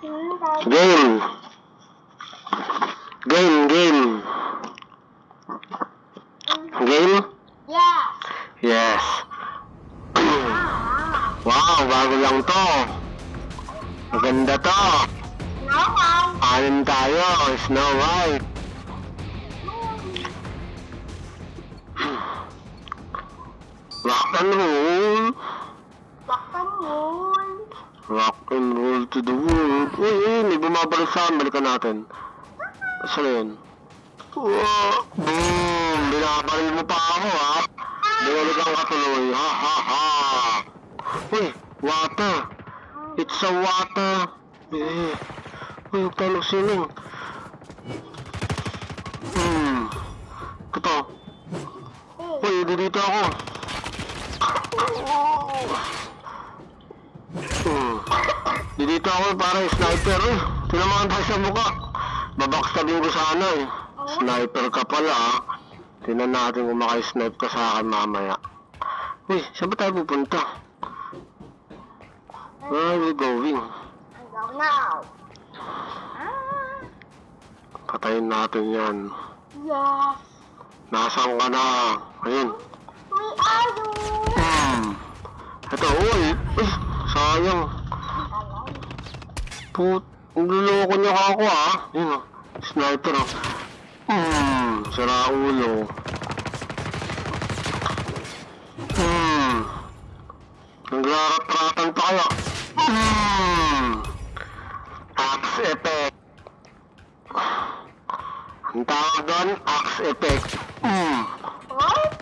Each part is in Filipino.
Game. Game. Game? Yes. Yes. Wow, bago lang to. Maganda to. No, no. Anim tayo, Snow White. Rock and roll. Rock and roll. Rock and roll to the world. Uy, may bumabalik sa akin. Balikan natin. Saan yun? Boom! Binabaril mo pa ako, ha? Binalikan ka tuloy. Ha, ha, ha. Uy, water. It's a water. Uy, talong siling. Ito. Uy, dito ako. Dito ako para sniper eh. Tinamaan tayo sa mukha. Babackstabin ko sana eh. Sniper ka pala ah. Tingnan natin kung maka-snipe ka sa akin mamaya. Uy, saan ba tayo pupunta? Where are we going? I don't know. Patayin natin yan. Yes. Nasaan ka na? Ayun. We are you. Ito, uy. Uy, sayang. Niloloko niya ako ah. Yun oh. Sniper oh. Sira ulo. Naglarat-ratan pa kaya. Axe effect. Ang tawag doon, axe effect. What?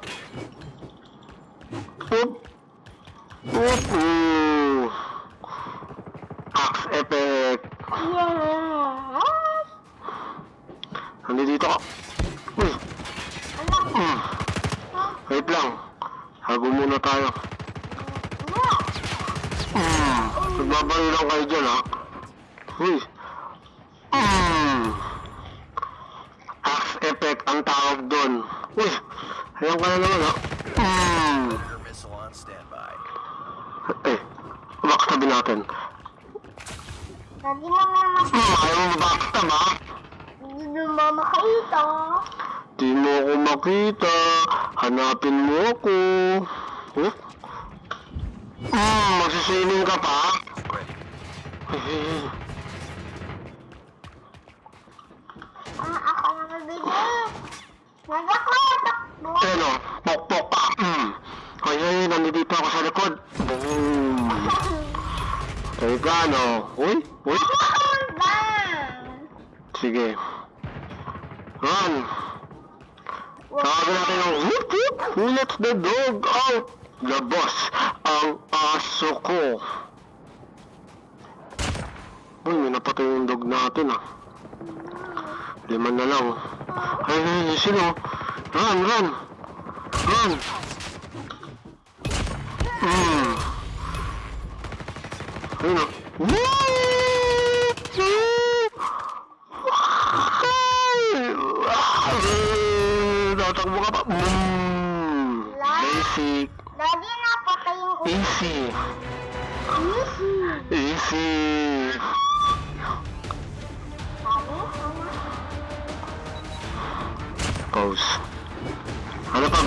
Axe effect. Yes. Nandito ka. Uy. Wait lang. Hago muna tayo. Nagbabaril lang kayo dyan ha. Uy. Axe effect ang tawag doon. Uy. Ayan ka na naman ha. Eh. Backstab natin. Lagi mo naman. Ayaw mo backstab ha. Hindi mo makita. Di mo ako makita. Hanapin mo ako. Magsisiling ka pa? Ako na mabigay. Nagkakatakbo. Ano? Pokpok ka. Ay, nandito ako sa likod. Boom. Teka, no? Uy. Sige. Run. Tawagin natin yung whoop whoop. Who lets the dog out? The boss. Ang aso ko. Uy, may napatay yung dog natin ah. 5 na lang. Ay, sino? Run. Ayun ah. Tatakbo ka pa. Basic. Lagi napatay yung ulo. Easy. Easy. Pause. Ano pa?